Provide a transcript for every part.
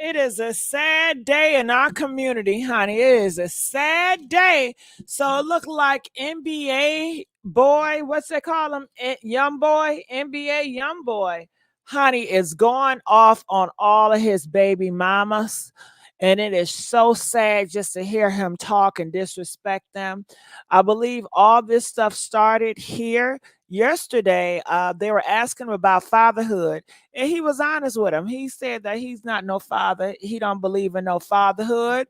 It is a sad day in our community, honey. It is a sad day. So it looked like NBA boy, what's they call him? Young boy, NBA young boy, honey, is going off on all of his baby mamas. And it is so sad just to hear him talk and disrespect them. I believe all this stuff started here yesterday. They were asking him about fatherhood, and he was honest with him. He said that he's not no father. He don't believe in no fatherhood.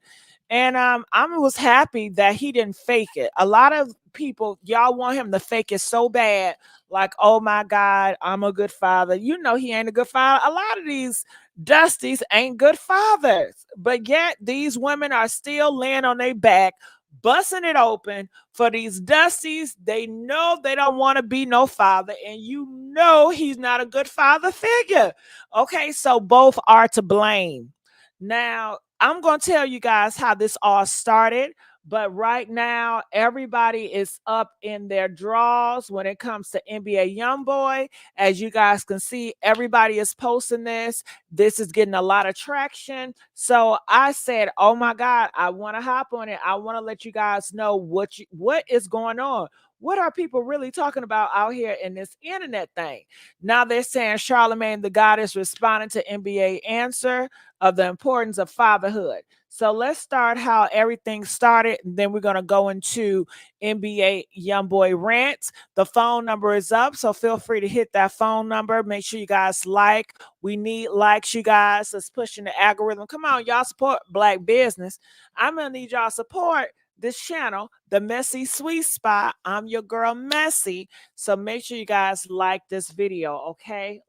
And I was happy that he didn't fake it. A lot of people, y'all want him to fake it so bad, like, oh my God, I'm a good father. You know he ain't a good father. A lot of these dusties ain't good fathers. But yet these women are still laying on their back, busting it open for these dusties. They know they don't want to be no father, and you know he's not a good father figure. Okay, so both are to blame. Now, I'm going to tell you guys how this all started. But right now, everybody is up in their draws when it comes to NBA Youngboy. As you guys can see, everybody is posting this. This is getting a lot of traction. So I said, oh my God, I want to hop on it. I want to let you guys know what is going on. What are people really talking about out here in this internet thing? Now they're saying Charlemagne the God is responding to NBA answer of the importance of fatherhood. So let's start how everything started. And then we're going to go into NBA Youngboy rants. The phone number is up, so feel free to hit that phone number. Make sure you guys like. We need likes, you guys. It's pushing the algorithm. Come on, y'all support Black business. I'm going to need y'all support this channel, The Messy Sweet Spot. I'm your girl, Messy. So make sure you guys like this video, okay?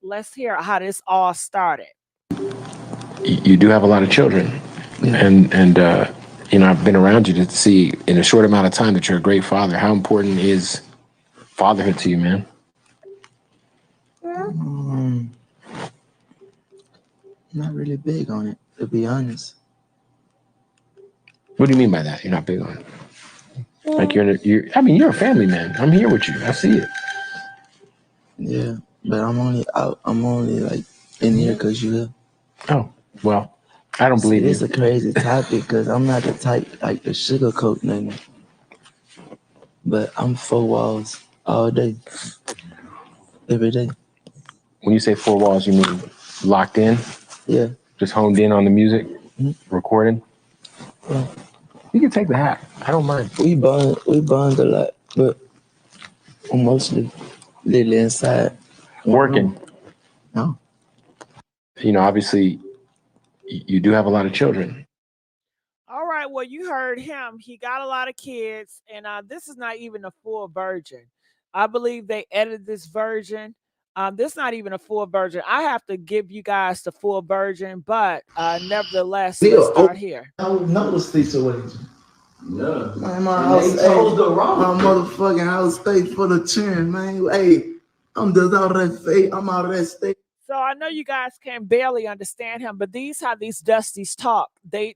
Let's hear how this all started. You do have a lot of children, Yeah. and you know, I've been around you to see in a short amount of time that you're a great father. How important is fatherhood to you, man? Not really big on it, to be honest. What do you mean by that? You're not big on it. Like I mean, you're a family man. I'm here with you. I see it. Yeah, but I'm only out. I'm only like in here because you here. Oh, well, I don't See, believe this you. is a crazy topic because I'm not the type like to sugarcoat nothing. But I'm 4 walls all day, every day. When you say four walls, you mean locked in, Yeah. just honed in on the music, recording? Yeah. You can take the hat. I don't mind. We bond a lot, but I'm mostly literally inside. Working. No. You know, obviously, you do have a lot of children. All right, well, you heard him. He got a lot of kids, and this is not even a full version. I believe they edited this version. This is not even a full version. I have to give you guys the full version, but nevertheless, let's start here. I would know the situation. Yeah. Man, my house, hey, my motherfucking house stay for the children, man. Hey, I'm just out of that state. I'm out of that state. So I know you guys can barely understand him, but these how these dusties talk. They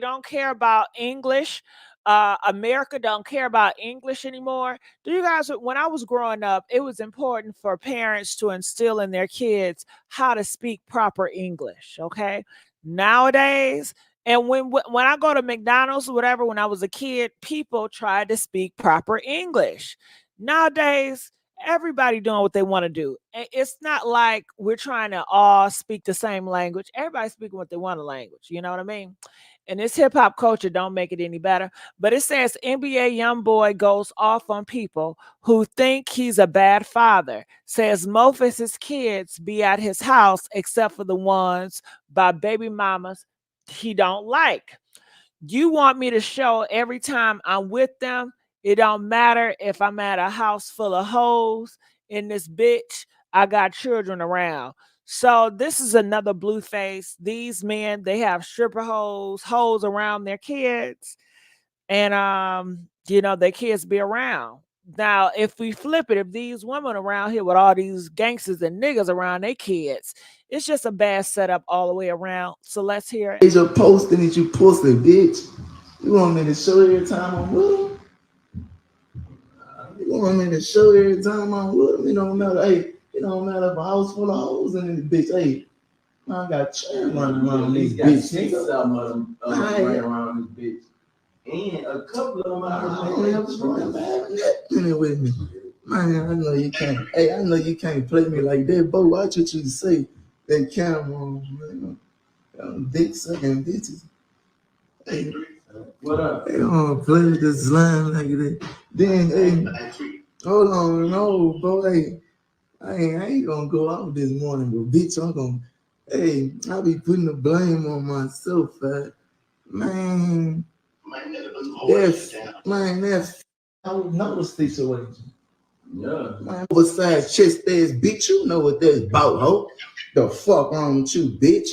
don't care about English. America don't care about English anymore. Do you guys? When I was growing up, it was important for parents to instill in their kids how to speak proper English. Okay, nowadays. And when I go to McDonald's or whatever, when I was a kid, people tried to speak proper English. Nowadays, everybody doing what they want to do. It's not like we're trying to all speak the same language. Everybody's speaking what they want to language. You know what I mean? And this hip hop culture don't make it any better. But it says NBA Youngboy goes off on people who think he's a bad father. Says most of his kids be at his house except for the ones by baby mamas he don't like. You want me to show every time I'm with them, it don't matter if I'm at a house full of hoes in this bitch, I got children around. So this is another blue face. These men, they have stripper hoes around their kids, and their kids be around. Now, if we flip it, if these women around here with all these gangsters and niggas around their kids, it's just a bad setup all the way around. So let's hear it. It's your posting that you pussy, bitch. You want me to show every time I'm with them? You want me to show every time I'm with them? It don't matter. Hey, it don't matter if a house full of hoes in this bitch. Hey, I got children running around this bitch, nigga. Some of them running around this bitch. And a couple of them out with me. Man, I know you can't. Hey, I know you can't play me like that, boy. Watch what you say. That camera on, man. Dick sucking bitches. Hey, what up? They don't play with this line like that. Then, hey, hold on, no, boy. I ain't gonna go out this morning, but bitch, I'm gonna. Hey, I be putting the blame on myself, man. That's I would know the situation. Yeah, man. Oversized chest ass bitch, you know what that's about, ho. The fuck wrong with you, bitch?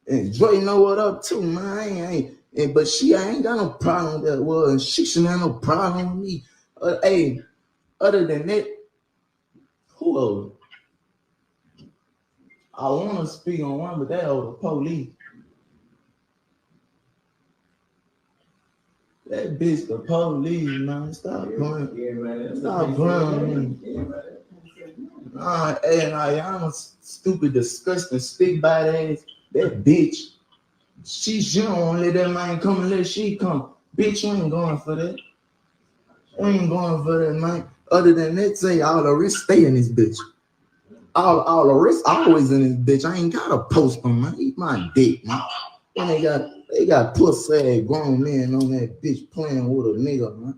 And Dre know what up too, man. But I ain't got no problem with that. Well, and she shouldn't have no problem with me. Hey, other than that, who else? I want to speak on one, but that old police. That bitch, the police, man. Stop playing. Yeah, man. Stop playing with me. Hey, I'm a stupid, disgusting, stick by the ass. That bitch. She don't let that man come unless she come. Bitch, you ain't going for that. You ain't going for that, man. Other than that, say all the rest stay in this bitch. All the rest always in this bitch. I ain't got a post on, man. Eat my dick, man. And they got pussy ass grown men on that bitch playing with a nigga, man.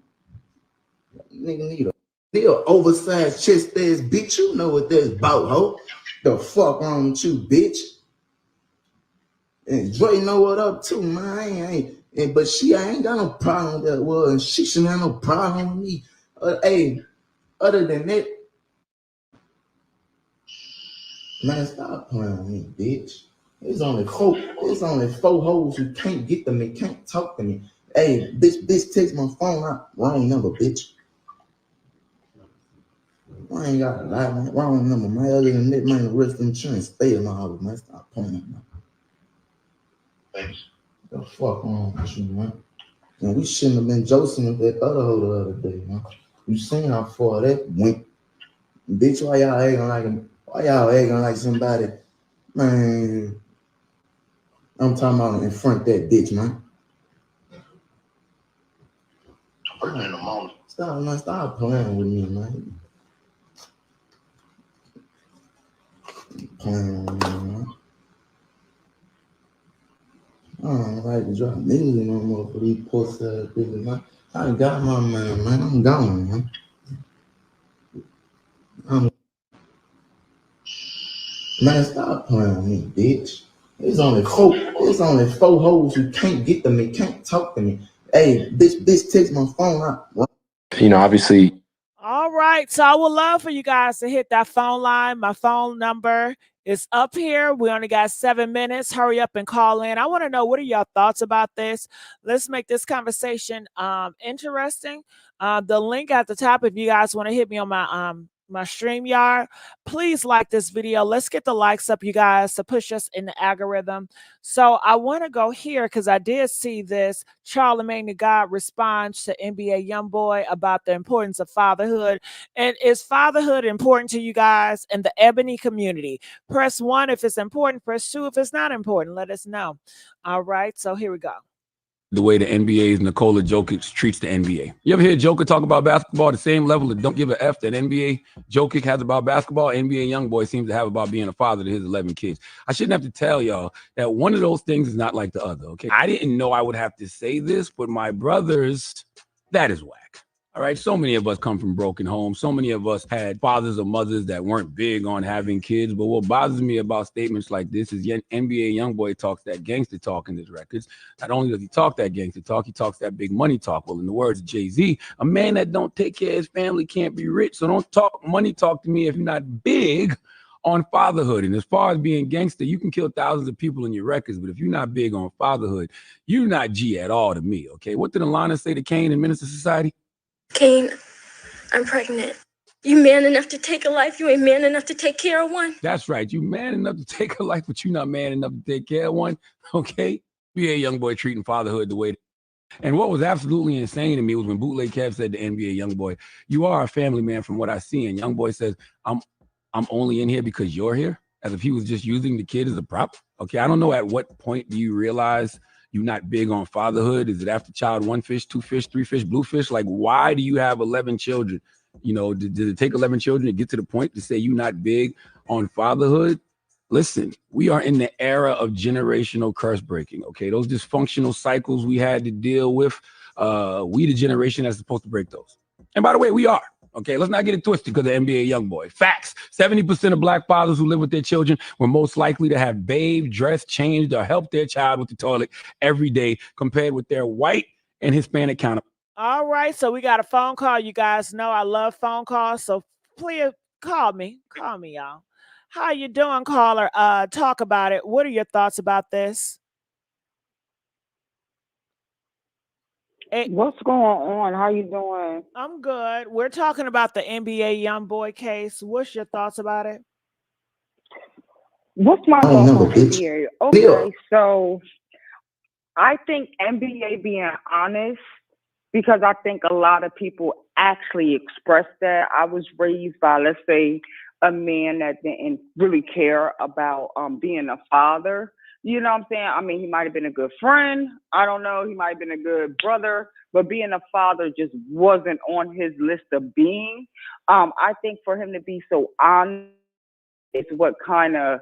Nigga need a oversized chest ass bitch. You know what that's about, ho. The fuck wrong with you, bitch? And Dre know what up too, man. But I ain't got no problem with that. Well, and she shouldn't have no problem with me. Hey, other than that, man, stop playing with me, bitch. There's only four hoes who can't get to me, can't talk to me. Hey, bitch, text my phone out. Wrong number, bitch. I ain't got a lie, man. Wrong number, man. Other than that, man, the rest of the insurance stay in my house, man. Stop playing, man. Thanks. The fuck wrong with you, man? And we shouldn't have been joking with that other hoe the other day, man. You seen how far that went. Bitch, why y'all acting like somebody? Man, I'm talking about in front of that bitch, man. Stop playing with me, man. Playing with me, man. I don't like to drop music no more for these pussy ass bitches, man. I got my man. I'm gone, man. Man, stop playing with me, bitch. There's only four hoes who can't get to me, can't talk to me. Hey, bitch, text my phone out. You know, obviously. All right. So I would love for you guys to hit that phone line. My phone number is up here. We only got 7 minutes. Hurry up and call in. I want to know, what are your thoughts about this? Let's make this conversation interesting. The link at the top, if you guys want to hit me on my StreamYard, please like this video. Let's get the likes up, you guys, to push us in the algorithm. So I want to go here because I did see this. Charlamagne the God responds to NBA Youngboy about the importance of fatherhood. And is fatherhood important to you guys in the Ebony community? Press 1 if it's important. Press 2 if it's not important. Let us know. All right, so here we go. The way the NBA's Nikola Jokic treats the NBA. You ever hear Joker talk about basketball at the same level that don't give a F that NBA Jokic has about basketball? NBA Youngboy seems to have about being a father to his 11 kids. I shouldn't have to tell y'all that one of those things is not like the other, okay? I didn't know I would have to say this, but my brothers, that is whack. All right, so many of us come from broken homes. So many of us had fathers or mothers that weren't big on having kids. But what bothers me about statements like this is NBA Youngboy talks that gangster talk in his records. Not only does he talk that gangster talk, he talks that big money talk. Well, in the words of Jay-Z, a man that don't take care of his family can't be rich. So don't talk money talk to me if you're not big on fatherhood. And as far as being gangster, you can kill thousands of people in your records, but if you're not big on fatherhood, you're not G at all to me, okay? What did Alana say to Kane in Minister Society? Kane, I'm pregnant. You man enough to take a life, you ain't man enough to take care of one. That's right. You man enough to take a life, but you're not man enough to take care of one. Okay? NBA Youngboy treating fatherhood the way. And what was absolutely insane to me was when Bootleg Kev said to NBA Youngboy, "You are a family man from what I see." And Youngboy says, I'm only in here because you're here. as if he was just using the kid as a prop. Okay, I don't know at what point do you realize you're not big on fatherhood. Is it after child 1 fish, 2 fish, 3 fish, blue fish? Like, why do you have 11 children? You know, did it take 11 children to get to the point to say you're not big on fatherhood? Listen, we are in the era of generational curse breaking. Okay, those dysfunctional cycles we had to deal with, we the generation that's supposed to break those. And by the way, we are. Okay, let's not get it twisted because of NBA Youngboy. Facts. 70% of Black fathers who live with their children were most likely to have bathed, dressed, changed, or helped their child with the toilet every day, compared with their white and Hispanic counterparts. All right, so we got a phone call. You guys know I love phone calls, so please call me, y'all. How you doing, caller? Talk about it. What are your thoughts about this? Hey, What's going on? How you doing? I'm good. We're talking about the NBA Youngboy case. What's your thoughts about it? What's my I don't thoughts remember, on bitch. NBA? Yeah. Okay, so I think NBA being honest, because I think a lot of people actually express that. I was raised by, let's say, a man that didn't really care about being a father. You know what I'm saying? I mean, he might have been a good friend. I don't know. He might have been a good brother, but being a father just wasn't on his list of being. I think for him to be so honest is what kind of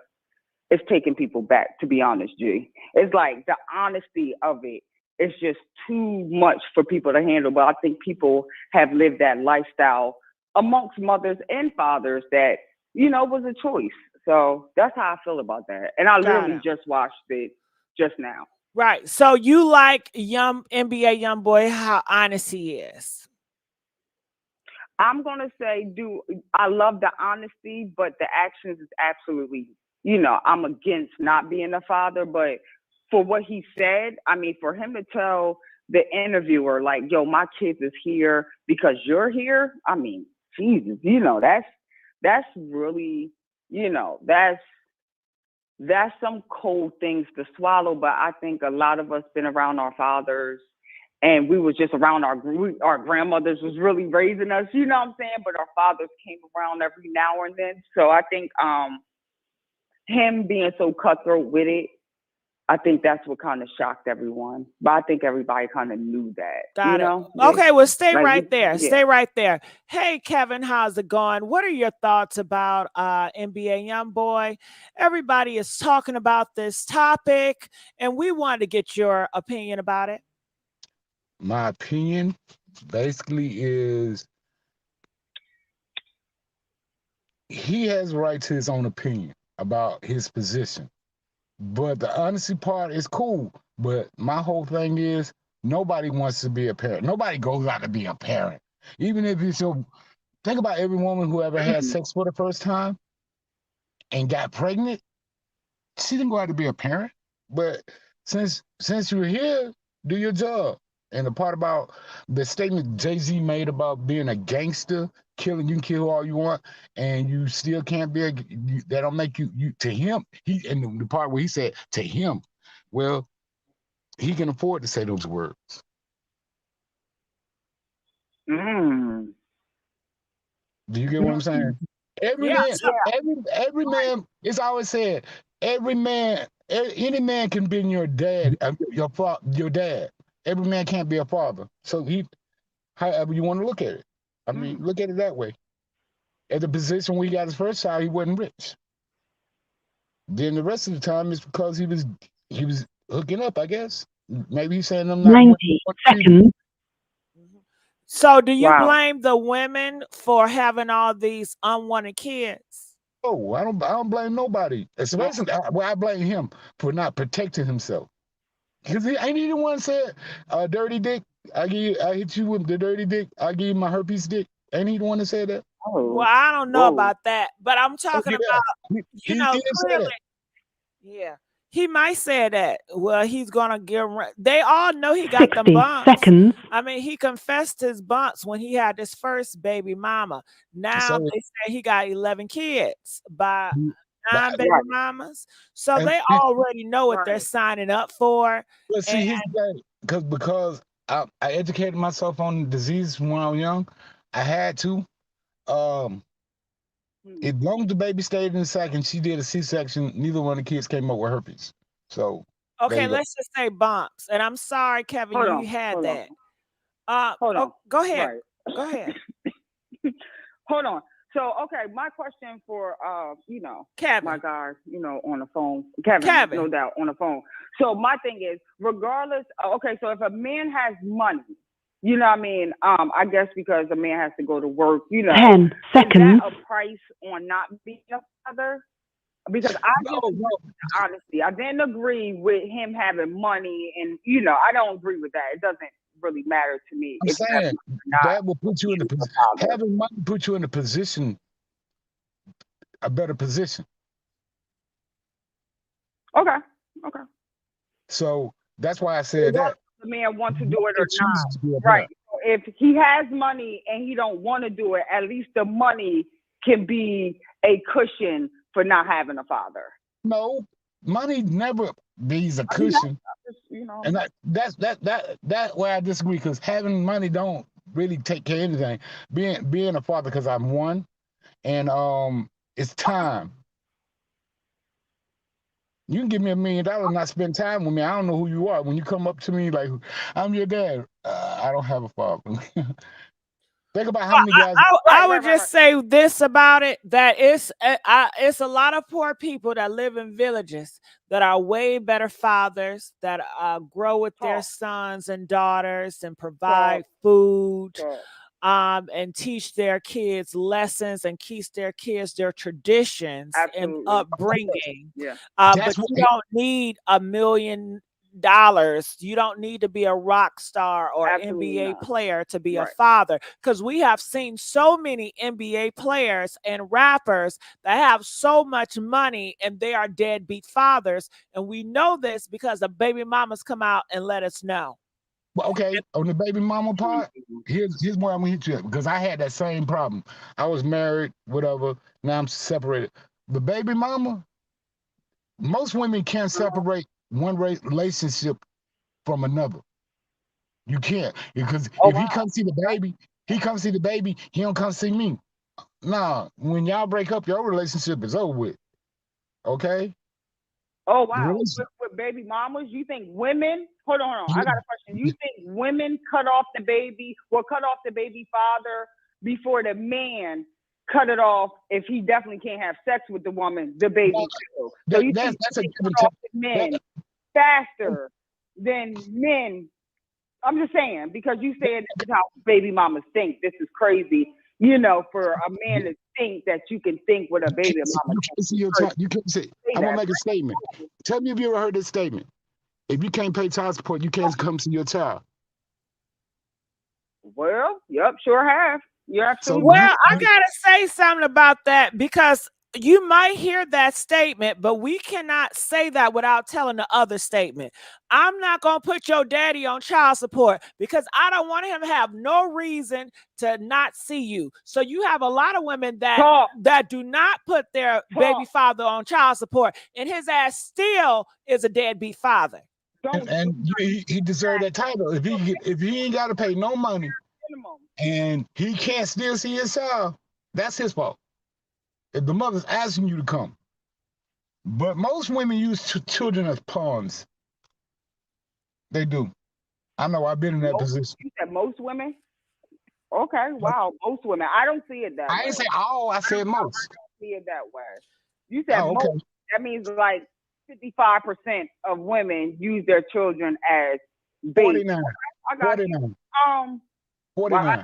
is taking people back, to be honest, G. It's like the honesty of it is just too much for people to handle. But I think people have lived that lifestyle amongst mothers and fathers that, you know, was a choice. So that's how I feel about that. And I literally just watched it just now. Right. So you like NBA Youngboy, how honest he is. I'm gonna say, I love the honesty, but the actions is absolutely, you know, I'm against not being a father. But for what he said, I mean, for him to tell the interviewer, like, yo, my kids is here because you're here, I mean, Jesus, you know, that's really, you know, that's some cold things to swallow. But I think a lot of us been around our fathers, and we was just around our grandmothers was really raising us, you know what I'm saying? But our fathers came around every now and then. So I think him being so cutthroat with it, I think that's what kind of shocked everyone. But I think everybody kind of knew that. Got you it. know? Okay, well, stay like, right there. Yeah. Stay right there. Hey, Kevin, how's it going? What are your thoughts about NBA Youngboy? Everybody is talking about this topic, and we wanted to get your opinion about it. My opinion basically is he has a right to his own opinion about his position. But the honesty part is cool. But my whole thing is nobody wants to be a parent. Nobody goes out to be a parent. Even if it's your, think about every woman who ever had sex for the first time and got pregnant. She didn't go out to be a parent. But since you're here, do your job. And the part about the statement Jay-Z made about being a gangster, you can kill all you want, and you still can't be that don't make you to him. And the part where he said to him, well, he can afford to say those words. Mm. Do you get what I'm saying? Every man, it's always said, every man, any man can be your dad, your dad. Every man can't be a father. So however you want to look at it. I mean, look at it that way. At the position where he got his first child, he wasn't rich. Then the rest of the time is because he was hooking up, I guess. Maybe he's saying I'm not 90 seconds. So do you blame the women for having all these unwanted kids? Oh, I don't blame nobody. Especially I blame him for not protecting himself. Because ain't he the one said, dirty dick, I hit you with the dirty dick, I give you my herpes dick. Ain't he the one that said that? Well, I don't know about that, but I'm talking about, he did say that. Yeah, he might say that. Well, he's gonna give. They all know he got them 60 bumps. seconds. I mean, he confessed his bumps when he had his first baby mama. Now they say he got 11 kids by 9 baby mamas. So they already know what they're signing up for. Well, see, here's the thing, because I educated myself on disease when I was young. I had to. As long as the baby stayed in the sac and she did a C-section, neither one of the kids came up with herpes. So there Okay, you go. let's just say bumps. And I'm sorry, Kevin, Hold you on, had hold on. that. Hold on. Go ahead. Right. Go ahead. Hold on. So, okay, my question for, Kevin. my guy, on the phone, Kevin, no doubt, on the phone. So my thing is, regardless, okay, so if a man has money, you know what I mean? I guess because a man has to go to work, 10 seconds. Is that a price on not being a father? Because honestly, I didn't agree with him having money, and I don't agree with that. It doesn't really matter to me. I'm saying that will put you in the position. Having money put you in a position, a better position. Okay. So that's why I said that. The man wants to do it or not, right? If he has money and he don't want to do it, at least the money can be a cushion for not having a father. No, money never be a cushion. And that's where I disagree, because having money don't really take care of anything. Being a father, because I'm one, and it's time. You can give me $1 million and not spend time with me. I don't know who you are. When you come up to me like, I'm your dad, I don't have a father. Think about how many guys. I would just say this about it, that it's a lot of poor people that live in villages that are way better fathers, that grow with their sons and daughters and provide food. And teach their kids lessons and teach their kids their traditions and upbringing. Yeah. But you don't need $1 million. You don't need to be a rock star or NBA player to be a father, because we have seen so many NBA players and rappers that have so much money and they are deadbeat fathers. And we know this because the baby mamas come out and let us know. Well, okay, on the baby mama part, here's where I'm gonna hit you up, because I had that same problem. I was married, whatever. Now I'm separated. The baby mama, most women can't separate one relationship from another. You can't, because if he comes see the baby, he comes see the baby. He don't come see me. Nah, when y'all break up, your relationship is over with. Okay. Oh wow! With baby mamas, you think women? Hold on. I got a question. You think women cut off the baby father before the man cut it off if he definitely can't have sex with the woman, the baby too? So you think they cut off the men faster than men? I'm just saying, because you said this is how baby mamas think. This is crazy. For a man to think that you can think with a baby mama. You can't say. I'm gonna make a statement. Tell me if you ever heard this statement. If you can't pay child support, you can't come see your child. Well, yep, sure have. You're absolutely. Well, I gotta say something about that, because you might hear that statement, but we cannot say that without telling the other statement. I'm not going to put your daddy on child support because I don't want him to have no reason to not see you. So you have a lot of women that do not put their baby father on child support, and his ass still is a deadbeat father. And he deserved that title. If he ain't got to pay no money and he can't still see his child, that's his fault. If the mother's asking you to come. But most women use children as pawns. They do. I know, I've been in that position. You said most women? Okay, wow, most women. I don't see it that way. I didn't say all, I said most. I don't see it that way. You said most. That means like 55% of women use their children as babies. 49. I got 49. 49.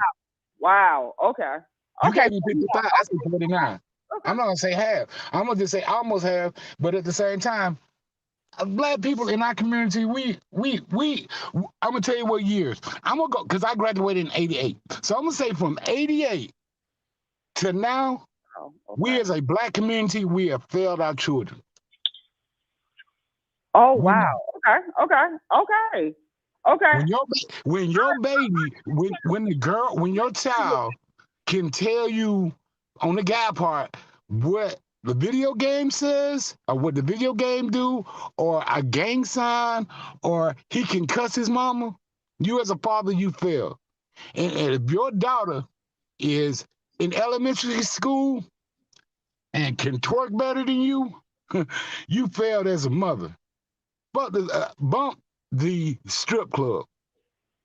Wow. Okay. You gave me 55. I said 49. Okay. I'm not gonna say half. I'm gonna just say almost half. But at the same time, Black people in our community, we I'm gonna tell you what years. I'm gonna go, because I graduated in 88. So I'm gonna say from 88 to now, we as a Black community, we have failed our children. Oh wow. Okay. When your baby, when your child can tell you on the guy part what the video game says or what the video game do, or a gang sign, or he can cuss his mama, you as a father, you fail. And if your daughter is in elementary school and can twerk better than you, you failed as a mother. Bump the strip club.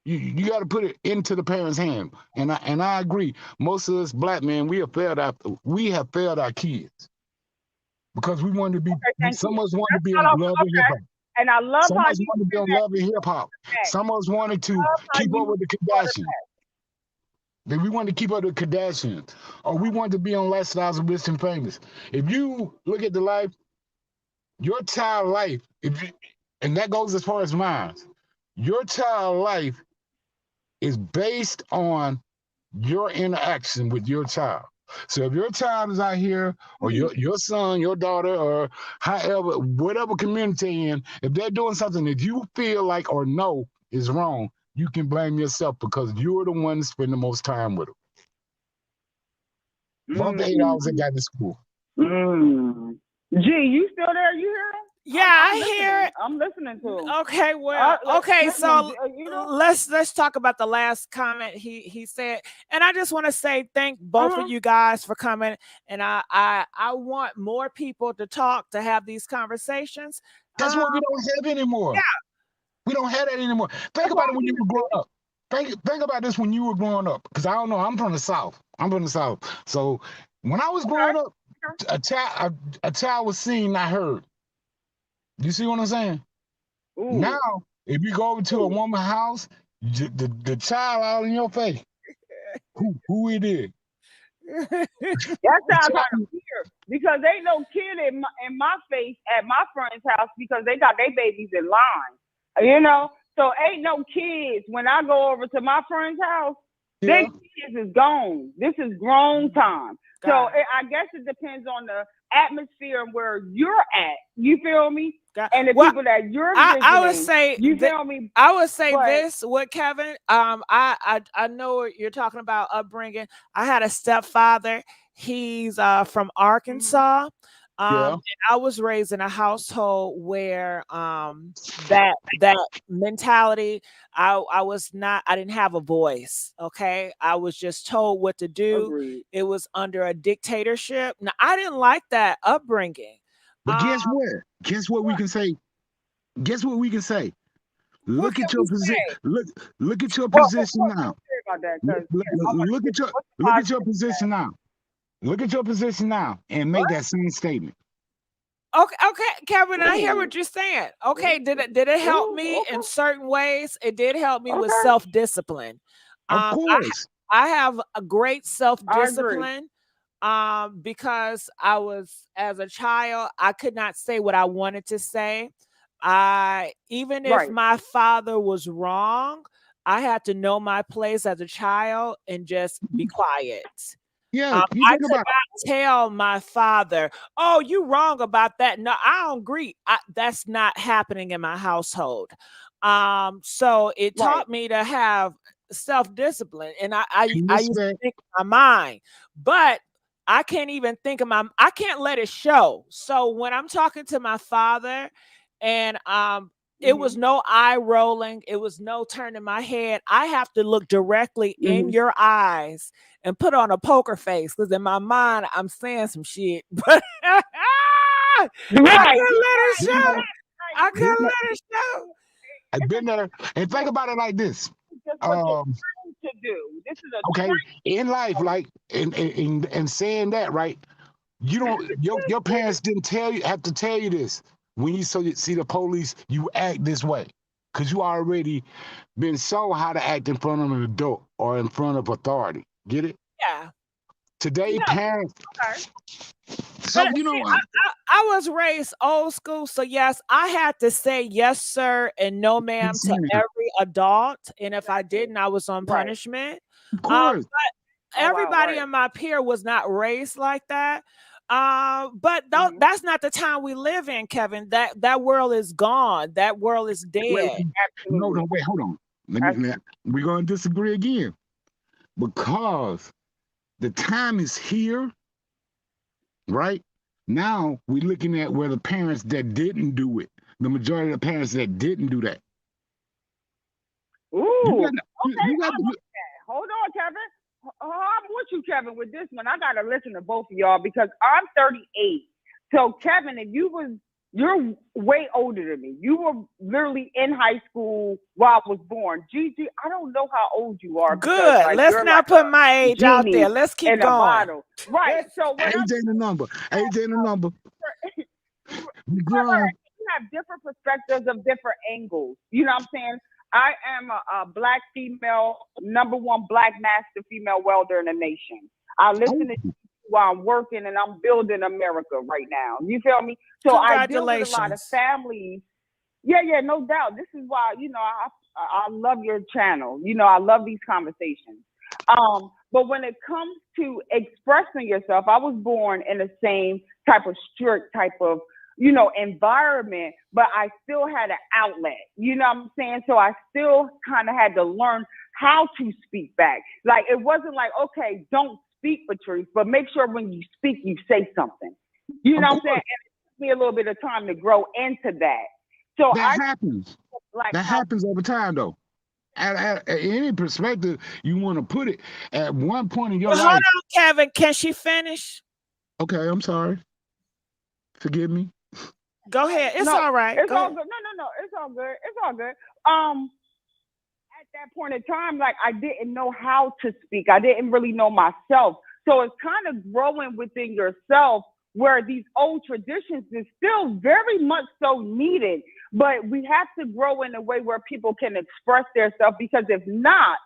You got to put it into the parents' hand. And I agree. Most of us black men, we have failed our kids because we wanted to be. Some of us wanted to be on Love and Hip Hop. And I love Some how of us wanted to be on Love and Hip Hop. Some of us wanted to keep up with the Kardashians. We wanted to keep up with the Kardashians, or we wanted to be on Lifestyles of Rich and Famous. If you look at the life, your child life, and that goes as far as mine, your child life is based on your interaction with your child. So if your child is out here, or your son, your daughter, or however, whatever community in, if they're doing something that you feel like or know is wrong, you can blame yourself because you're the one to spend the most time with them. Bump the 8 hours they got to school. G, you still there? You hear him? Yeah, I hear it. I'm listening to him. Okay, well, okay, so you know? let's talk about the last comment he said, and I just want to say thank both of you guys for coming, and I want more people to talk, to have these conversations. That's what we don't have anymore. Yeah, we don't have that anymore. Think about it when you were growing up. Think about this when you were growing up, because I don't know. I'm from the South. So when I was growing up, a child was seen, not heard. You see what I'm saying? Ooh. Now, if you go over to a woman's house, the child out in your face, who it is? That's how I got here, because ain't no kid in my face at my friend's house because they got their babies in line, you know. So ain't no kids when I go over to my friend's house. Their kids is gone. This is grown time. So I guess it depends on the atmosphere and where you're at. You feel me? And the people that you're visiting, I would say, you feel me? I would say this with Kevin. I know what you're talking about upbringing. I had a stepfather. He's from Arkansas. And I was raised in a household where that mentality, I didn't have a voice. Okay. I was just told what to do. Agreed. It was under a dictatorship. Now I didn't like that upbringing. But guess what? Guess what we can say? Guess what we can say? Look at your position. Look at your position now. Look at your position now. Look at your position now and make that same statement. Okay, Kevin, I hear what you're saying. Okay, did it help me in certain ways? It did help me with self-discipline. Of course. I have a great self-discipline because I was, as a child, I could not say what I wanted to say. Even if my father was wrong, I had to know my place as a child and just be quiet. Yeah, I could not tell my father, "Oh, you wrong about that." No, I don't agree. That's not happening in my household. So it taught me to have self-discipline, and I used to think in my mind, but I can't even think of I can't let it show. So when I'm talking to my father, and it was no eye rolling, it was no turning my head. I have to look directly in your eyes and put on a poker face, because in my mind I'm saying some shit, but I couldn't let it show. I couldn't let it show. I've been there, and think about it like this. To do. This is okay in life, like and saying that, right? You don't. Your parents didn't have to tell you this. When you see the police, you act this way because you already been shown how to act in front of an adult or in front of authority. Get it? Yeah. Today, parents. So but, I was raised old school, so yes, I had to say yes, sir, and no, ma'am to every adult, and if I didn't, I was on punishment. Of course. But everybody in my peer was not raised like that. But that's not the time we live in, Kevin. That world is gone. That world is dead. Wait, hold on. We're gonna disagree again, because the time is here. Right now, we're looking at where the parents that didn't do it, the majority of the parents that didn't do that. Ooh. Hold on, Kevin. I'm with you, Kevin, with this one. I gotta listen to both of y'all because I'm 38. So, Kevin, if you're way older than me. You were literally in high school while I was born. Gigi, I don't know how old you are. Because, Good. like, Let's you're not like put a my age out genie there. Let's keep in a going. bottle. Right. So what I'm AJ the number. AJ the number. We grown. you have different perspectives of different angles. You know what I'm saying? I am a black female, #1 black master female welder in the nation. I listen to you while I'm working and I'm building America right now. You feel me? So I deal with a lot of Congratulations. families. Yeah, no doubt. This is why, I love your channel. I love these conversations. But when it comes to expressing yourself, I was born in the same type of strict type of, environment, but I still had an outlet. You know what I'm saying? So I still kind of had to learn how to speak back. Like, it wasn't like, okay, don't speak, Patrice, but make sure when you speak, you say something. You know what I'm saying? And it took me a little bit of time to grow into that. So That happens. like That happens over time, though. At any perspective you want to put it, at one point in your Hold life. on, Kevin. Can she finish? Okay, I'm sorry. Forgive me. Go ahead. It's all right. It's Go all ahead. good. No. It's all good. It's all good. At that point in time, like, I didn't know how to speak. I didn't really know myself. So it's kind of growing within yourself where these old traditions is still very much so needed. But we have to grow in a way where people can express themselves, because if not,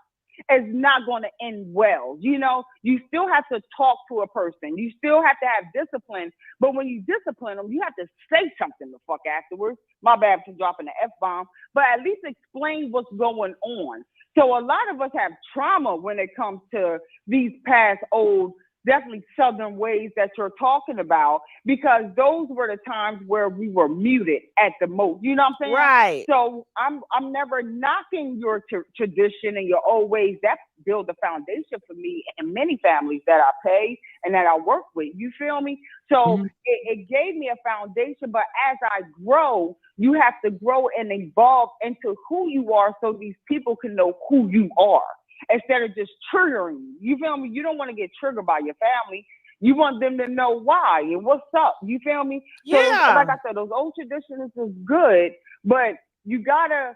it's not going to end well. You still have to talk to a person. You still have to have discipline. But when you discipline them, you have to say something the fuck afterwards. My bad for dropping the F-bomb. But at least explain what's going on. So a lot of us have trauma when it comes to these past old, definitely Southern ways that you're talking about, because those were the times where we were muted at the most. You know what I'm saying? Right. So I'm never knocking your tradition and your old ways. That build a foundation for me and many families that I pay and that I work with. You feel me? So it gave me a foundation. But as I grow, you have to grow and evolve into who you are, so these people can know who you are, instead of just triggering you. You feel me? You don't want to get triggered by your family. You want them to know why and what's up. You feel me? Yeah. So, like I said, those old traditions is good, but you gotta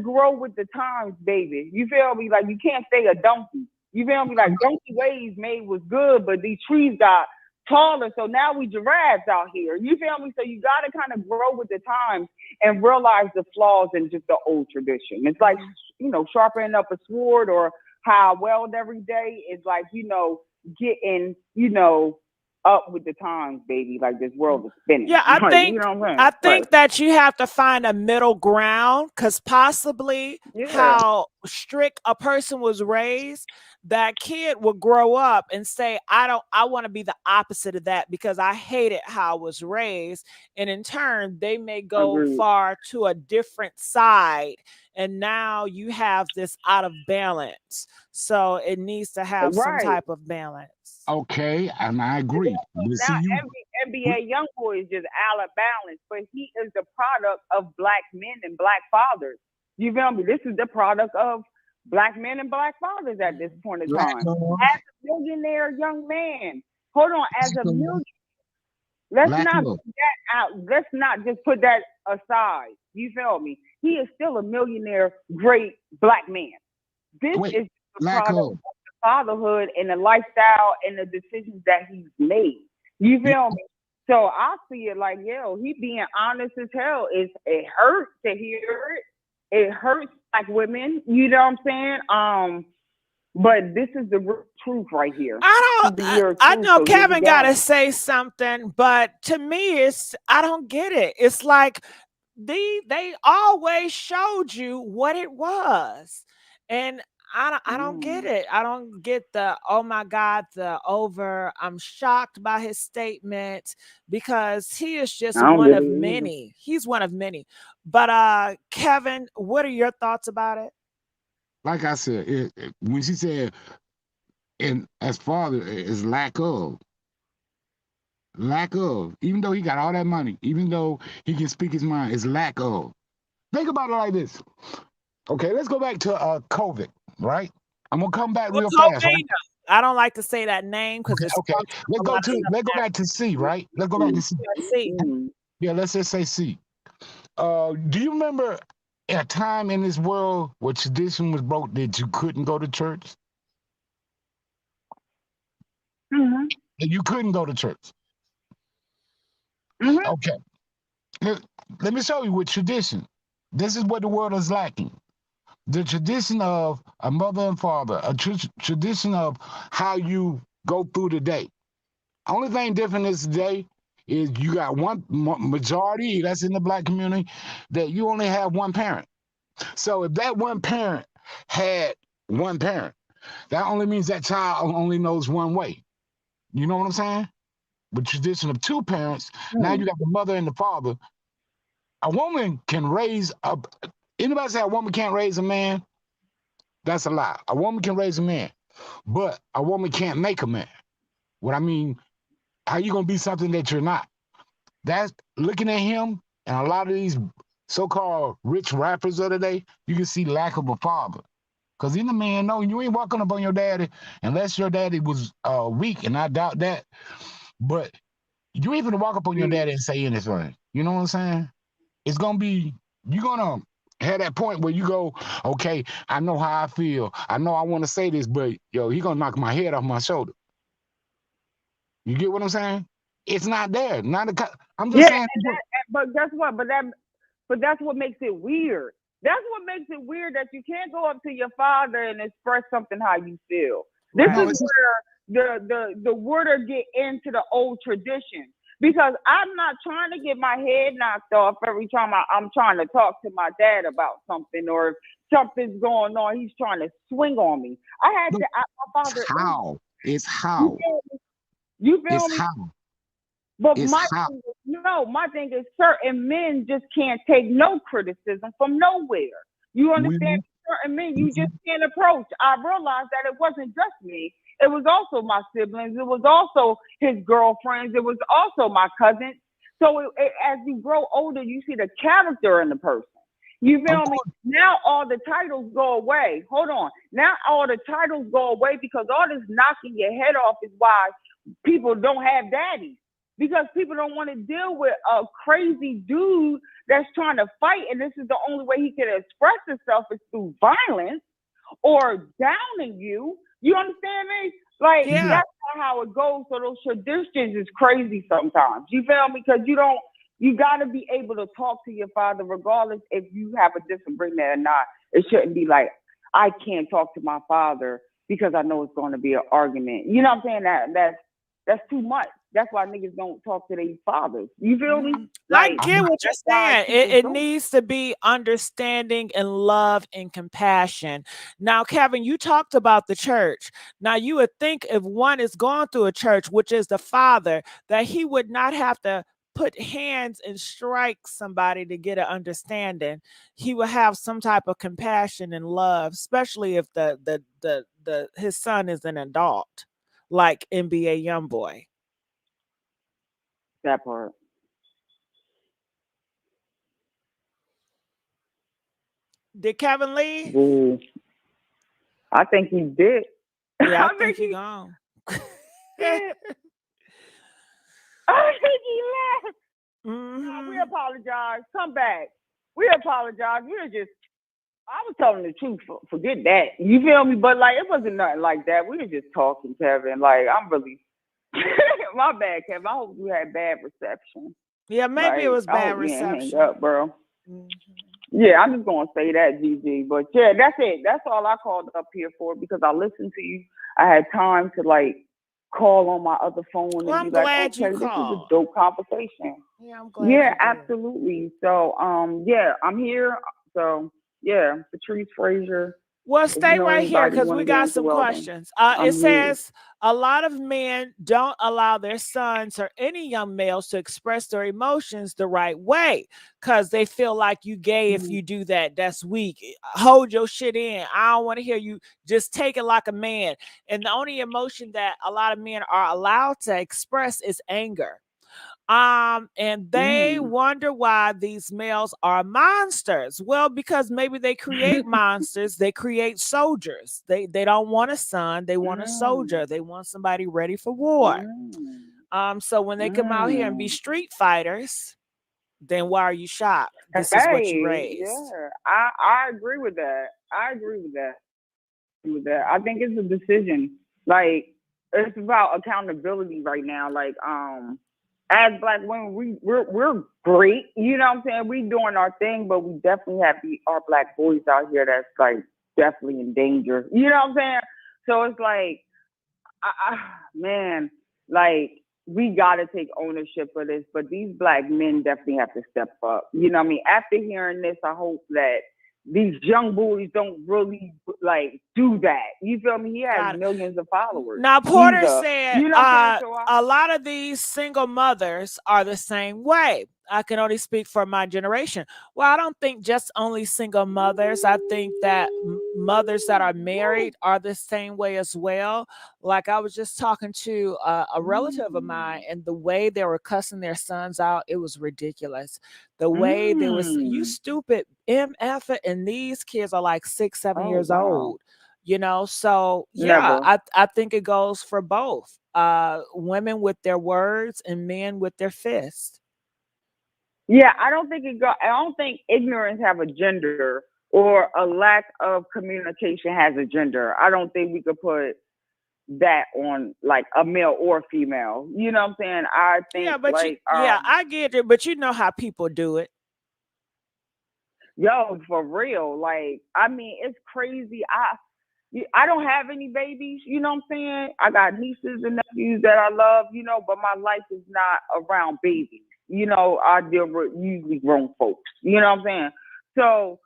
grow with the times, baby. You feel me? Like, you can't stay a donkey. You feel me? Like, donkey ways made was good, but these trees got taller, so now we giraffes out here. You feel me? So you gotta kind of grow with the times and realize the flaws in just the old tradition. It's like, sharpening up a sword, or how I weld every day is like, getting, up with the times, baby. Like, this world is spinning. Yeah, I Like, think you know what I'm saying? I think that you have to find a middle ground, because possibly how strict a person was raised, that kid will grow up and say, I want to be the opposite of that because I hated how I was raised. And in turn, they may go far to a different side. And now you have this out of balance. So it needs to have some type of balance. Okay, and I agree. But Now, see, NBA Youngboy is just out of balance, but he is the product of black men and black fathers. You feel me? This is the product of black men and black fathers at this point in time. As a millionaire young man, hold on, as a millionaire, let's not put that out. Let's not just put that aside. You feel me? He is still a millionaire, great black man. This is the product of the fatherhood and the lifestyle and the decisions that he's made. You feel me? So I see it like, he being honest as hell. It hurts to hear it. It hurts like women. You know what I'm saying? But this is the truth right here. I know Kevin got to say something, but to me, I don't get it. It's like they always showed you what it was, and I don't get it. I don't get the, oh my God, I'm shocked by his statement, because he is just one of many. He's one of many. But Kevin, what are your thoughts about it? Like I said, when she said, and as father, is lack of, even though he got all that money, even though he can speak his mind, is lack of. Think about it like this. Okay, let's go back to COVID, right? I'm gonna come back Well, real fast, right? Cobain, I don't like to say that name because it's Okay. Let's go to let's go back to C, right? Let's go back to C. C. Yeah, let's just say C. Do you remember a time in this world where tradition was broke that you couldn't go to church? Mm-hmm. That you couldn't go to church. Mm-hmm. Okay. Let me show you with tradition. This is what the world is lacking. The tradition of a mother and father, a tradition of how you go through the day. Only thing different is today is you got one majority that's in the black community that you only have one parent. So if that one parent had one parent, that only means that child only knows one way. You know what I'm saying? With tradition of two parents, now you got the mother and the father. A woman can raise a. Anybody say a woman can't raise a man? That's a lie. A woman can raise a man, but a woman can't make a man. What I mean, how you gonna be something that you're not? That's looking at him and a lot of these so-called rich rappers of the day, you can see lack of a father. Cause in the man, no, you ain't walking up on your daddy unless your daddy was weak, and I doubt that. But you ain't gonna walk up on your daddy and say anything. You know what I'm saying? It's gonna be you're gonna have that point where you go, okay, I know how I feel. I know I want to say this, but yo, he gonna knock my head off my shoulder. You get what I'm saying? It's not there. I'm just saying. But guess what? But that's what makes it weird. That's what makes it weird that you can't go up to your father and express something how you feel. This is where the worders get into the old tradition. Because I'm not trying to get my head knocked off every time I'm trying to talk to my dad about something, or if something's going on, he's trying to swing on me. I had to ask my father. It's how. You feel It's me? how. But it's my thing is certain men just can't take no criticism from nowhere. You understand? Certain men you just can't approach. I realized that it wasn't just me. It was also my siblings. It was also his girlfriends. It was also my cousins. So as you grow older, you see the character in the person. You feel me? Now all the titles go away. Hold on. Now all the titles go away because all this knocking your head off is why people don't have daddies. Because people don't want to deal with a crazy dude that's trying to fight, and this is the only way he can express himself is through violence or downing you. You understand me? Like, that's not how it goes. So those traditions is crazy sometimes. You feel me? Because you got to be able to talk to your father regardless if you have a disagreement or not. It shouldn't be like, I can't talk to my father because I know it's going to be an argument. You know what I'm saying? That's too much. That's why niggas don't talk to their fathers. You feel me? Like, I get what you're saying. It needs to be understanding and love and compassion. Now, Kevin, you talked about the church. Now, you would think if one is going through a church, which is the father, that he would not have to put hands and strike somebody to get an understanding. He would have some type of compassion and love, especially if his son is an adult, like NBA Youngboy. That part. Did Kevin leave? Ooh. I think he did. Yeah, I think he gone. I think he left. No, we apologize. Come back. We apologize. I was telling the truth. Forget that. You feel me? But like, it wasn't nothing like that. We were just talking, Kevin. Like, I'm really, my bad, Kevin. I hope you had bad reception. Yeah, maybe it was bad reception. Hang up, bro. Yeah, I'm just gonna say that, GG. But yeah, that's it. That's all I called up here for, because I listened to you. I had time to like call on my other phone and I'm be like, glad okay, you called. This is a dope conversation. Yeah, I'm glad. Yeah, absolutely. So yeah, I'm here. So yeah, Patrice Frazier. Well, stay right here because we got some questions. It says a lot of men don't allow their sons or any young males to express their emotions the right way because they feel like you gay if you do that. That's weak. Hold your shit in. I don't want to hear you. Just take it like a man. And the only emotion that a lot of men are allowed to express is anger. And they wonder why these males are monsters. Well, because maybe they create monsters, they create soldiers. They don't want a son, they want a soldier, they want somebody ready for war. So when they come out here and be street fighters, then why are you shocked? This is what you raised. Yeah, I agree with that. I agree with that. I think it's a decision. Like, it's about accountability right now. Like, as Black women, we're great. You know what I'm saying? We doing our thing, but we definitely have our Black boys out here that's like definitely in danger. You know what I'm saying? So it's like, man, like, we got to take ownership of this, but these Black men definitely have to step up. You know what I mean? After hearing this, I hope that these young boys don't really like do that. You feel me? He has millions of followers. Now, Porter said, you know a lot of these single mothers are the same way. I can only speak for my generation. Well, I don't think just only single mothers. I think that mothers that are married are the same way as well. Like, I was just talking to a relative of mine, and the way they were cussing their sons out, it was ridiculous. The way they was, you stupid MF, and these kids are like 6, 7 years old. You know, so yeah, I think it goes for both. Women with their words and men with their fists. Yeah, I don't think ignorance have a gender, or a lack of communication has a gender. I don't think we could put that on like a male or female. You know what I'm saying? I think I get it, but you know how people do it. Yo, for real. Like, I mean, it's crazy. I don't have any babies, you know what I'm saying? I got nieces and nephews that I love, you know, but my life is not around babies. You know, I deal with usually grown folks. You know what I'm saying? So,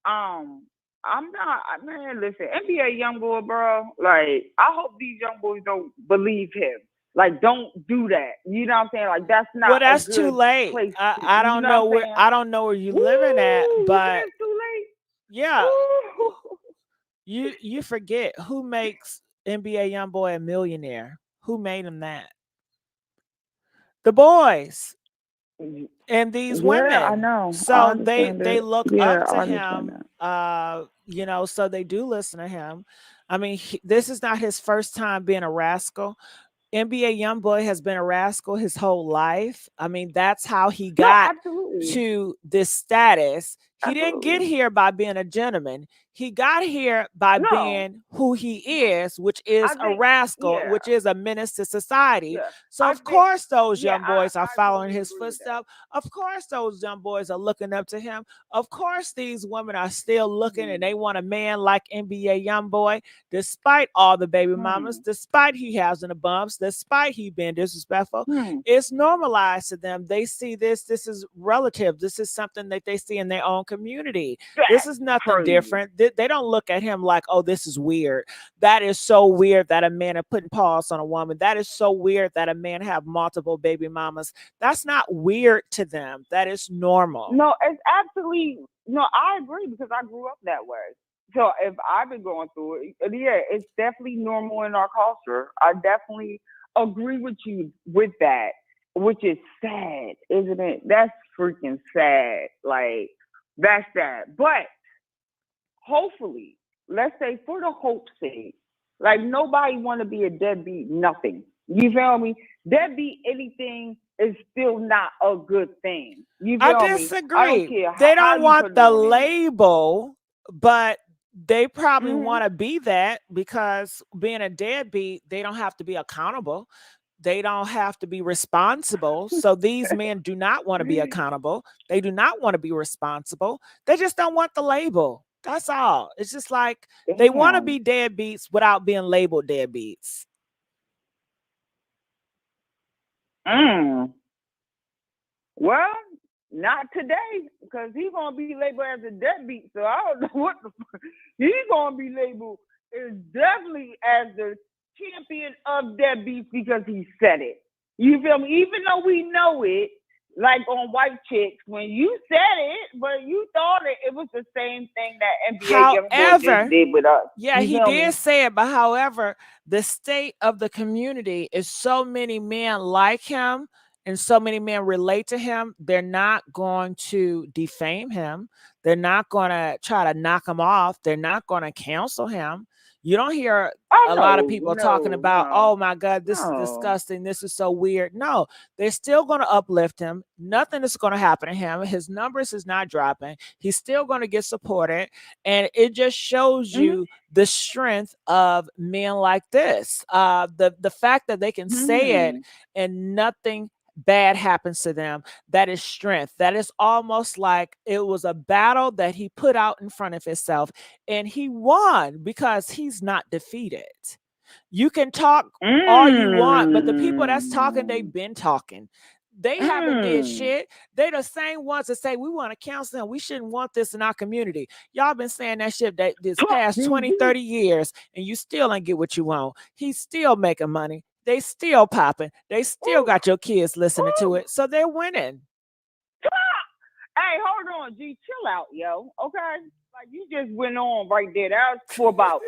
I'm not, man, listen, NBA Youngboy, bro, like, I hope these young boys don't believe him. Like, don't do that. You know what I'm saying? Like, that's not. Well, that's too late. I don't know where you're living at, but it's too late. Yeah. You forget who makes NBA Youngboy a millionaire. Who made him that? The boys and these women. I know. So they look up to him. You know, so they do listen to him. I mean, this is not his first time being a rascal. NBA Youngboy has been a rascal his whole life. I mean, that's how he got to this status. He didn't get here by being a gentleman. He got here by being who he is, which is a rascal, which is a menace to society. So of course those young boys are following his footsteps. Of course those young boys are looking up to him. Of course these women are still looking and they want a man like NBA Youngboy, despite all the baby mamas, despite he having the bumps, despite he being disrespectful. It's normalized to them. They see this is relative. This is something that they see in their own community. This is nothing different. They don't look at him like, oh, this is weird. That is so weird that a man is putting paws on a woman. That is so weird that a man have multiple baby mamas. That's not weird to them. That is normal. No, it's absolutely, no, I agree, because I grew up that way. So if I've been going through it, yeah, it's definitely normal in our culture. I definitely agree with you with that, which is sad, isn't it? That's freaking sad. Like, that's sad. But hopefully, let's say for the hope's sake, like, nobody want to be a deadbeat nothing. You feel me? Deadbeat anything is still not a good thing. You feel I disagree. I don't care they don't want the label, but they probably want to be that, because being a deadbeat, they don't have to be accountable. They don't have to be responsible. So these men do not want to be accountable. They do not want to be responsible. They just don't want the label. That's all. It's just like they want to be deadbeats without being labeled deadbeats. Well, not today, because he's gonna be labeled as a deadbeat. So I don't know what the fuck. He's gonna be labeled as definitely as the champion of deadbeats, because he said it. You feel me? Even though we know it, like on White Chicks, when you said it, but you thought it was the same thing that NBA Youngboy did with us. Yeah, he did say it, but however, the state of the community is so many men like him, and so many men relate to him, they're not going to defame him. They're not going to try to knock him off. They're not going to cancel him. You don't hear Oh a lot of people talking about, no, oh my God, this is no. disgusting. This is so weird. No, they're still going to uplift him. Nothing is going to happen to him. His numbers is not dropping. He's still going to get supported. And it just shows you the strength of men like this. The fact that they can say it and nothing bad happens to them, that is strength. That is almost like it was a battle that he put out in front of himself, and he won because he's not defeated. You can talk all you want, but the people that's talking, they've been talking. They haven't did shit. They the same ones that say we want to counsel him. We shouldn't want this in our community. Y'all been saying that shit that this past 20, 30 years, and you still ain't get what you want. He's still making money. They still popping. They still got your kids listening to it. So they're winning. Hey, hold on, G. Chill out, yo. Okay? Like, you just went on right there. That was for about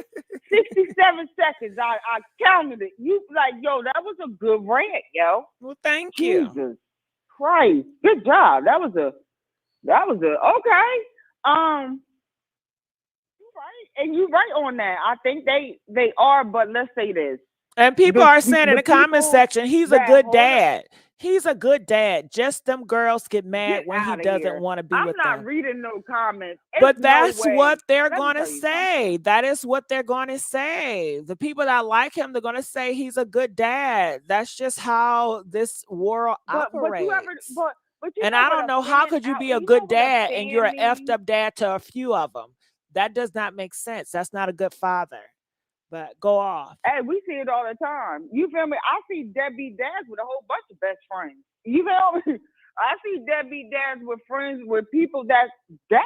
67 seconds. I counted it. You like, yo, that was a good rant, yo. Well, thank you. Jesus Christ. Good job. That was a okay. You're right. And you're right on that. I think they are, but let's say this. And people are saying in the comment section, he's a good dad. He's a good dad. Just them girls get mad when he doesn't want to be with them. I'm not reading no comments. But that's what they're going to say. That is what they're going to say. The people that like him, they're going to say he's a good dad. That's just how this world operates. And I don't know, how could you be a good dad and you're an effed up dad to a few of them? That does not make sense. That's not a good father. But go off. Hey, we see it all the time. You feel me? I see deadbeat dads with a whole bunch of best friends. You feel me? I see deadbeat dads with friends with people that's dads.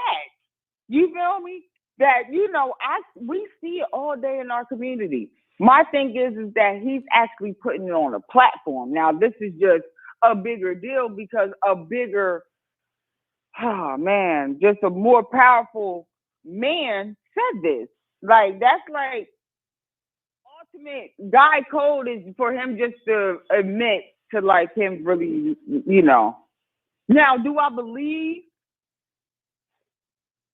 You feel me? That, you know, we see it all day in our community. My thing is that he's actually putting it on a platform. Now, this is just a bigger deal because just a more powerful man said this. Like, that's like, ultimate guy code is for him just to admit to like him really, you know. Now, do I believe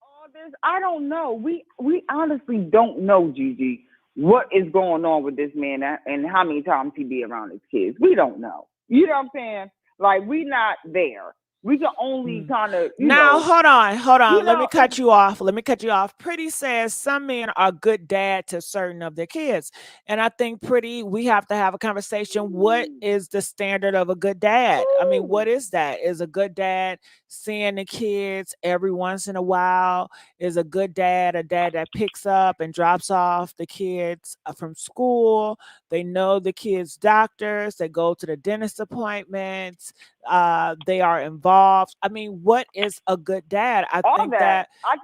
all this? I don't know. We honestly don't know, Gigi, what is going on with this man and how many times he be around his kids. We don't know. You know what I'm saying? Like, we not there. We can only kind of hold on. Let me cut you off. Pretty says some men are good dad to certain of their kids. And I think we have to have a conversation. What is the standard of a good dad? I mean, what is that? Is a good dad seeing the kids every once in a while? Is a good dad a dad that picks up and drops off the kids from school? They know the kids' doctors. They go to the dentist appointments. They are involved. I mean, what is a good dad? I think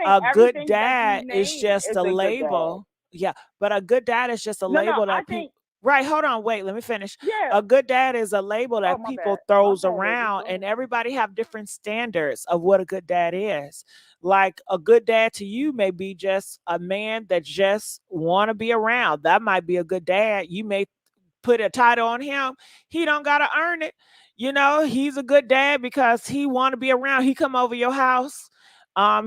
a good dad is just a label. Yeah, but a good dad is just a label that people. Right, hold on, wait, let me finish. Yeah. A good dad is a label that people throws around, and everybody have different standards of what a good dad is. Like, a good dad to you may be just a man that just want to be around. That might be a good dad. You may put a title on him. He don't got to earn it. You know, he's a good dad because he want to be around. He come over your house.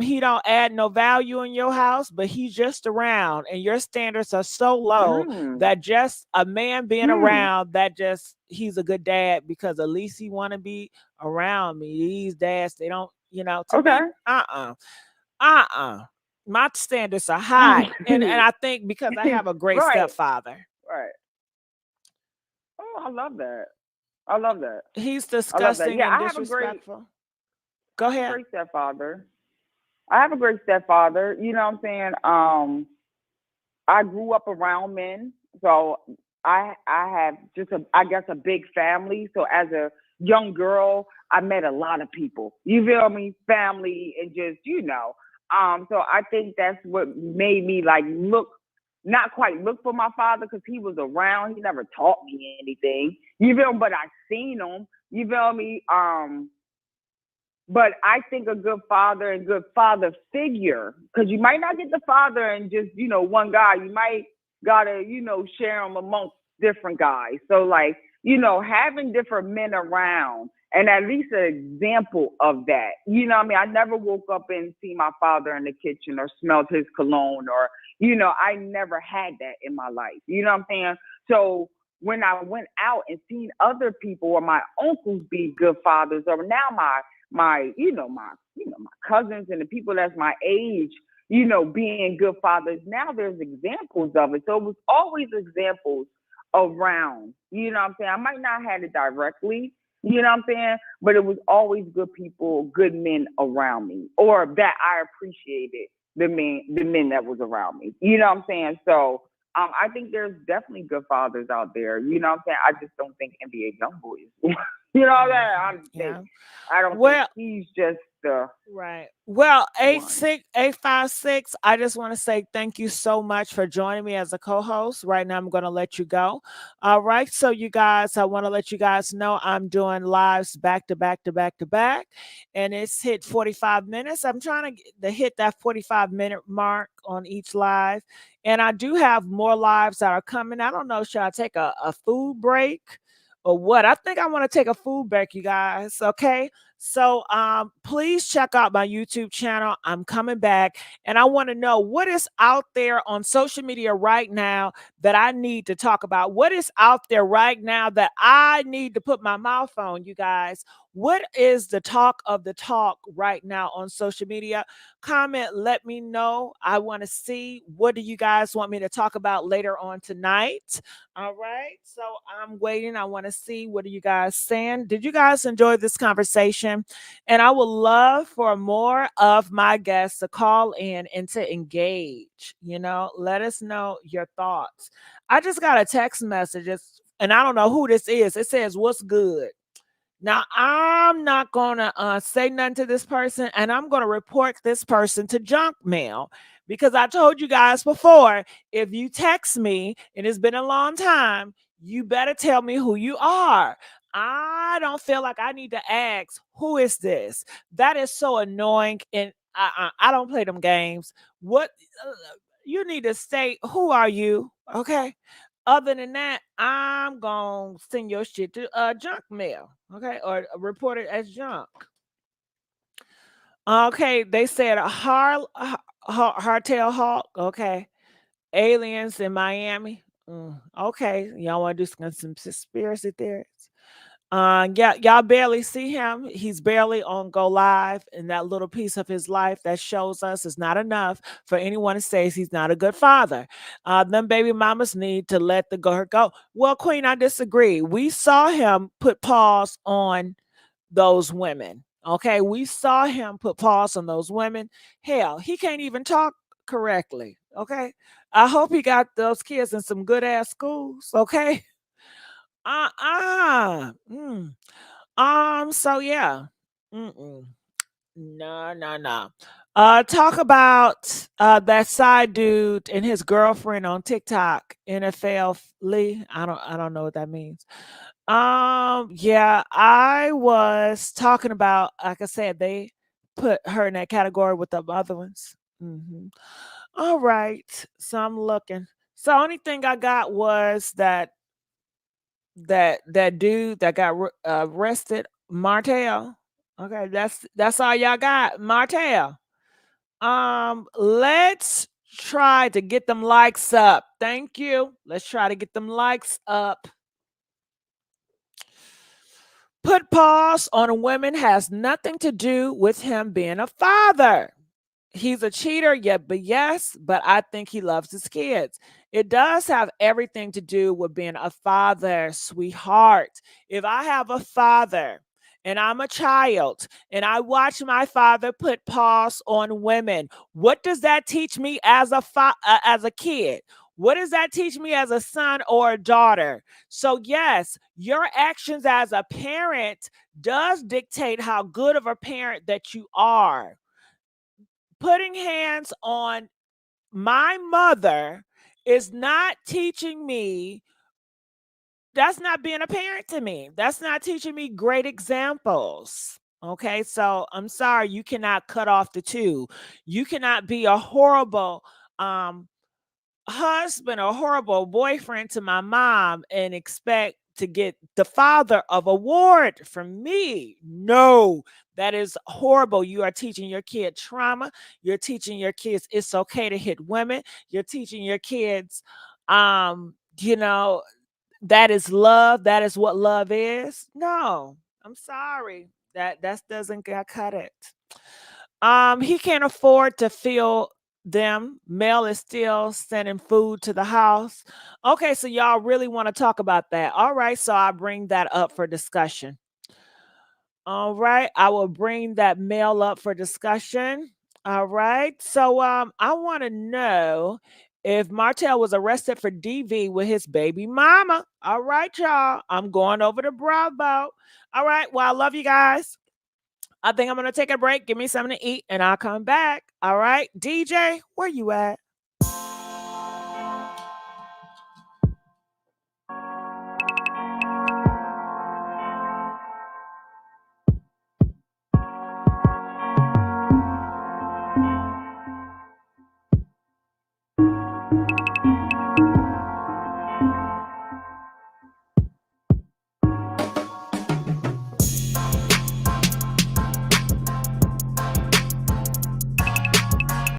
He don't add no value in your house, but he's just around, and your standards are so low that just a man being around, he's a good dad because at least he want to be around me. These dads, they don't, you know, to me, my standards are high. and I think because I have a great stepfather. Right. Oh, I love that. He's disgusting and disrespectful. Go ahead. I have a great stepfather. You know what I'm saying? I grew up around men, so I have just a big family. So as a young girl, I met a lot of people. You feel me? Family and just, you know. So I think that's what made me like not quite look for my father because he was around. He never taught me anything. You feel me? But I seen him. You feel me? But I think a good father and good father figure, because you might not get the father and just, you know, one guy. You might gotta, you know, share him amongst different guys. So like, you know, having different men around and at least an example of that. You know what I mean? I never woke up and see my father in the kitchen or smelled his cologne or, I never had that in my life. You know what I'm saying? So when I went out and seen other people or my uncles be good fathers, or now my cousins and the people that's my age, being good fathers, now there's examples of it. So it was always examples around. You know what I'm saying? I might not have it directly, you know what I'm saying? But it was always good people, good men around me, or that I appreciated the men that was around me. You know what I'm saying? So I think there's definitely good fathers out there. You know what I'm saying? I just don't think NBA Youngboy is. You know what I'm saying? I don't think he's just the right. Well, one. 856. I just want to say thank you so much for joining me as a co-host. Right now, I'm going to let you go. All right. So, you guys, I want to let you guys know I'm doing lives back to back to back to back, and it's hit 45 minutes. I'm trying to hit that 45-minute mark on each live, and I do have more lives that are coming. I don't know. Should I take a food break? Or what? I think I want to take a food break, you guys. Okay. So please check out my YouTube channel. I'm coming back, and I want to know what is out there on social media right now that I need to talk about. What is out there right now that I need to put my mouth on, you guys? What is the talk of the talk right now on social media? Comment, let me know. I want to see, what do you guys want me to talk about later on tonight? All right. So I'm waiting. I want to see, what are you guys saying? Did you guys enjoy this conversation? And I would love for more of my guests to call in and to engage. Let us know your thoughts. I just got a text message, and I don't know who this is. It says, "What's good?" Now, I'm not going to say nothing to this person, and I'm going to report this person to junk mail, because I told you guys before, if you text me and it's been a long time, you better tell me who you are. I don't feel like I need to ask, who is this? That is so annoying, and I don't play them games. What you need to say, who are you? Okay. Other than that, I'm gonna send your shit to junk mail, okay, or report it as junk. Okay, they said a hardtail hawk. Okay, aliens in Miami. Okay, y'all want to do some conspiracy theories? Yeah, y'all barely see him. He's barely on Go Live, and that little piece of his life that shows us is not enough for anyone to say he's not a good father. Them baby mamas need to let her go. Well, Queen, I disagree. We saw him put pause on those women. Okay, we saw him put pause on those women. Hell, he can't even talk correctly. Okay, I hope he got those kids in some good ass schools. Okay. Mm. So yeah. Mm-mm. No, no, no. Talk about that side dude and his girlfriend on TikTok, NFL Lee. I don't know what that means. Yeah, I was talking about, like I said, they put her in that category with the other ones. All right. So I'm looking. So only thing I got was that dude that got arrested, Martell. Okay, that's all y'all got, Martell. Let's try to get them likes up. Thank you. Let's try to get them likes up. Put pause on women has nothing to do with him being a father. He's a cheater, but I think he loves his kids. It does have everything to do with being a father, sweetheart. If I have a father and I'm a child and I watch my father put pause on women, what does that teach me as a kid? What does that teach me as a son or a daughter? So yes, your actions as a parent does dictate how good of a parent that you are. Putting hands on my mother is not teaching me, that's not being a parent to me. That's not teaching me great examples. Okay, so I'm sorry, you cannot cut off the two. You cannot be a horrible husband or horrible boyfriend to my mom and expect to get the father of award from me. No, that is horrible. You are teaching your kid trauma. You're teaching your kids it's okay to hit women. You're teaching your kids, you know, that is love. That is what love is. No, I'm sorry. That doesn't cut it. He can't afford to fill them. Mel is still sending food to the house. Okay, so y'all really want to talk about that. All right, so I bring that up for discussion. All right, I will bring that mail up for discussion. All right, so I want to know if Martell was arrested for DV with his baby mama. All right, y'all, I'm going over to Bravo. All right, well, I love you guys. I think I'm gonna take a break, give me something to eat, and I'll come back. All right, DJ, where you at?